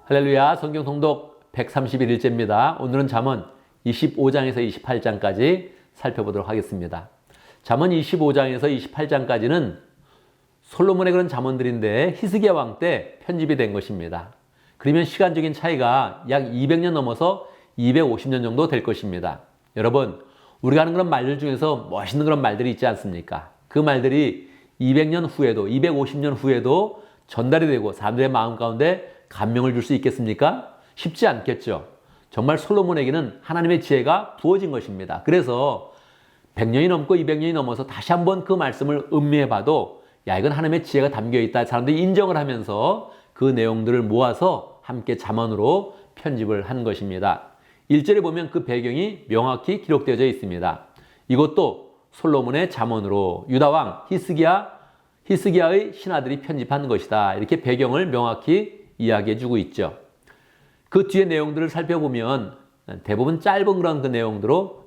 할렐루야. 성경 통독 131일째입니다. 오늘은 잠언 25장에서 28장까지 살펴보도록 하겠습니다. 잠언 25장에서 28장까지는 솔로몬의 그런 잠언들인데 히스기야 왕 때 편집이 된 것입니다. 그러면 시간적인 차이가 약 200년 넘어서 250년 정도 될 것입니다. 여러분, 우리가 하는 그런 말들 중에서 멋있는 그런 말들이 있지 않습니까? 그 말들이 200년 후에도 250년 후에도 전달이 되고 사람들의 마음 가운데 감명을 줄 수 있겠습니까? 쉽지 않겠죠. 정말 솔로몬에게는 하나님의 지혜가 부어진 것입니다. 그래서 100년이 넘고 200년이 넘어서 다시 한번 그 말씀을 음미해 봐도 야, 이건 하나님의 지혜가 담겨 있다. 사람들이 인정을 하면서 그 내용들을 모아서 함께 잠언으로 편집을 한 것입니다. 1절에 보면 그 배경이 명확히 기록되어져 있습니다. 이것도 솔로몬의 잠언으로 유다왕 히스기야의 신하들이 편집한 것이다. 이렇게 배경을 명확히 이야기해 주고 있죠. 그 뒤에 내용들을 살펴보면 대부분 짧은 그런 그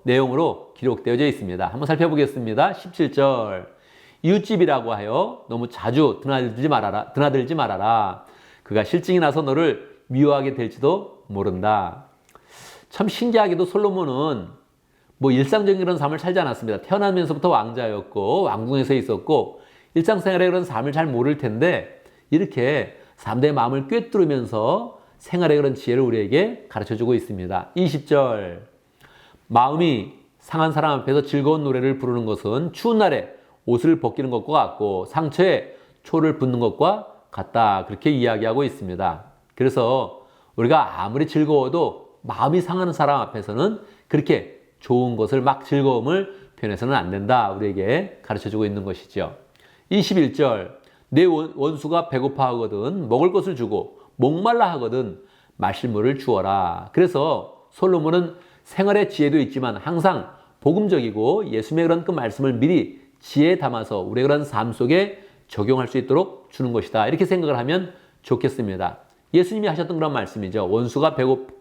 내용으로 기록되어져 있습니다. 한번 살펴보겠습니다. 17절. 이웃집이라고 하여 너무 자주 드나들지 말아라. 그가 실증이 나서 너를 미워하게 될지도 모른다. 참 신기하게도 솔로몬은 뭐 일상적인 그런 삶을 살지 않았습니다. 태어나면서부터 왕자였고 왕궁에서 있었고 일상생활의 그런 삶을 잘 모를 텐데 이렇게 사람들의 마음을 꿰뚫으면서 생활의 그런 지혜를 우리에게 가르쳐주고 있습니다. 20절. 마음이 상한 사람 앞에서 즐거운 노래를 부르는 것은 추운 날에 옷을 벗기는 것과 같고 상처에 초를 붓는 것과 같다. 그렇게 이야기하고 있습니다. 그래서 우리가 아무리 즐거워도 마음이 상하는 사람 앞에서는 그렇게 좋은 것을 막 즐거움을 표현해서는 안 된다. 우리에게 가르쳐주고 있는 것이죠. 21절. 내 원수가 배고파하거든 먹을 것을 주고 목말라 하거든 마실 물을 주어라. 그래서 솔로몬은 생활의 지혜도 있지만 항상 복음적이고 예수님의 그런 그 말씀을 미리 지혜에 담아서 우리의 그런 삶 속에 적용할 수 있도록 주는 것이다. 이렇게 생각을 하면 좋겠습니다. 예수님이 하셨던 그런 말씀이죠. 원수가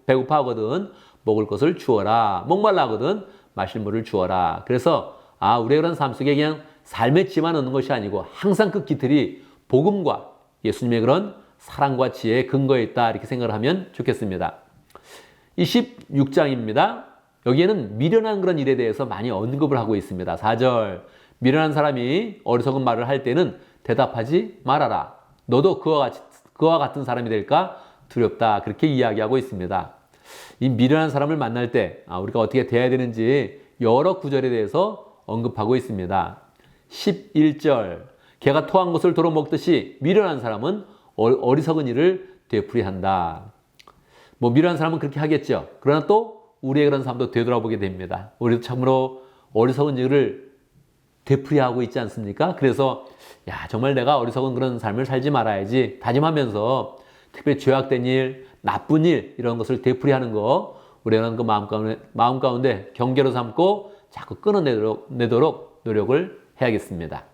배고파하거든 먹을 것을 주어라. 목말라 하거든 마실 물을 주어라. 그래서 우리의 그런 삶 속에 그냥 삶의 지혜만 얻는 것이 아니고 항상 그 깃들이 복음과 예수님의 그런 사랑과 지혜의 근거에 있다. 이렇게 생각을 하면 좋겠습니다. 26장입니다. 여기에는 미련한 그런 일에 대해서 많이 언급을 하고 있습니다. 4절. 미련한 사람이 어리석은 말을 할 때는 대답하지 말아라. 너도 그와 같은 사람이 될까 두렵다. 그렇게 이야기하고 있습니다. 이 미련한 사람을 만날 때 우리가 어떻게 대해야 되는지 여러 구절에 대해서 언급하고 있습니다. 11절. 개가 토한 것을 도로 먹듯이 미련한 사람은 어리석은 일을 되풀이한다. 뭐 미련한 사람은 그렇게 하겠죠. 그러나 또 우리의 그런 삶도 되돌아보게 됩니다. 우리도 참으로 어리석은 일을 되풀이하고 있지 않습니까? 그래서 정말 내가 어리석은 그런 삶을 살지 말아야지 다짐하면서 특별히 죄악된 일, 나쁜 일 이런 것을 되풀이하는 거 우리는 그 마음 가운데 경계로 삼고 자꾸 끊어내도록 노력을 해야겠습니다.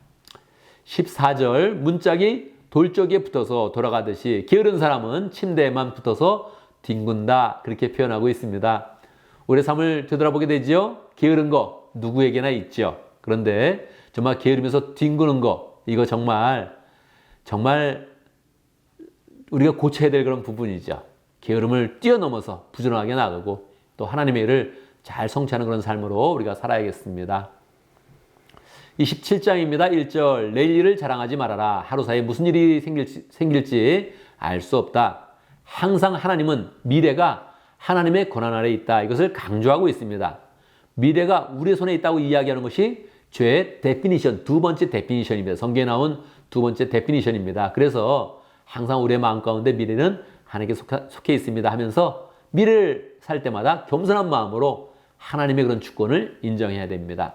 14절. 문짝이 돌적에 붙어서 돌아가듯이 게으른 사람은 침대에만 붙어서 뒹군다. 그렇게 표현하고 있습니다. 우리의 삶을 되돌아보게 되지요. 게으른 거 누구에게나 있죠. 그런데 정말 게으르면서 뒹구는 거 이거 정말 우리가 고쳐야 될 그런 부분이죠. 게으름을 뛰어넘어서 부지런하게 나가고 또 하나님의 일을 잘 성취하는 그런 삶으로 우리가 살아야겠습니다. 27장입니다. 1절. 내일 일을 자랑하지 말아라. 하루 사이에 무슨 일이 생길지 알 수 없다. 항상 하나님은 미래가 하나님의 권한 아래 있다. 이것을 강조하고 있습니다. 미래가 우리의 손에 있다고 이야기하는 것이 죄의 데피니션, 두 번째 데피니션입니다. 성경에 나온 두 번째 데피니션입니다. 그래서 항상 우리의 마음 가운데 미래는 하나님께 속해 있습니다 하면서 미래를 살 때마다 겸손한 마음으로 하나님의 그런 주권을 인정해야 됩니다.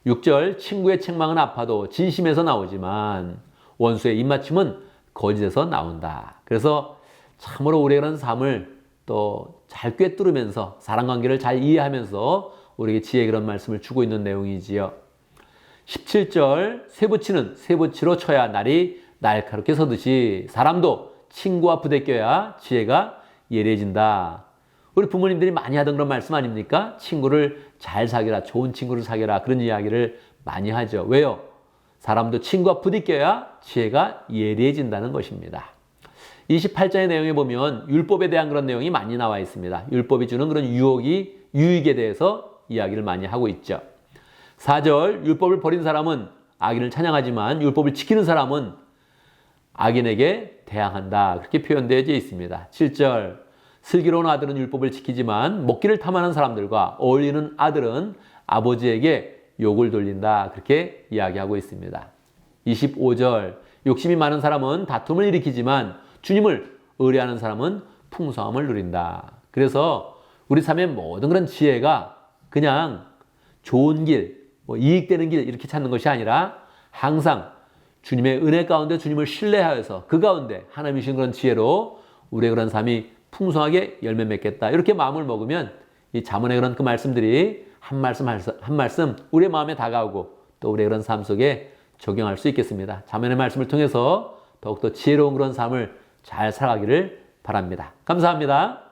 6절. 친구의 책망은 아파도 진심에서 나오지만 원수의 입맞춤은 거짓에서 나온다. 그래서 참으로 우리의 그런 삶을 또 잘 꿰뚫으면서 사랑관계를 잘 이해하면서 우리에게 지혜의 그런 말씀을 주고 있는 내용이지요. 17절. 쇠붙이는 쇠붙이로 쳐야 날이 날카롭게 서듯이 사람도 친구와 부대껴야 지혜가 예리해진다. 우리 부모님들이 많이 하던 그런 말씀 아닙니까? 친구를 잘 사귀라, 좋은 친구를 사귀라 그런 이야기를 많이 하죠. 왜요? 사람도 친구와 부딪혀야 지혜가 예리해진다는 것입니다. 28장의 내용에 보면 율법에 대한 그런 내용이 많이 나와 있습니다. 율법이 주는 그런 유익에 대해서 이야기를 많이 하고 있죠. 4절, 율법을 버린 사람은 악인을 찬양하지만 율법을 지키는 사람은 악인에게 대항한다. 그렇게 표현되어 있습니다. 7절, 슬기로운 아들은 율법을 지키지만 먹기를 탐하는 사람들과 어울리는 아들은 아버지에게 욕을 돌린다. 그렇게 이야기하고 있습니다. 25절, 욕심이 많은 사람은 다툼을 일으키지만 주님을 의뢰하는 사람은 풍성함을 누린다. 그래서 우리 삶의 모든 그런 지혜가 그냥 좋은 길, 이익되는 길 이렇게 찾는 것이 아니라 항상 주님의 은혜 가운데 주님을 신뢰하여서 그 가운데 하나님이 주신 그런 지혜로 우리의 그런 삶이 풍성하게 열매 맺겠다. 이렇게 마음을 먹으면 이 잠언의 그런 그 말씀들이 한 말씀 우리의 마음에 다가오고 또 우리의 그런 삶 속에 적용할 수 있겠습니다. 잠언의 말씀을 통해서 더욱더 지혜로운 그런 삶을 잘 살아가기를 바랍니다. 감사합니다.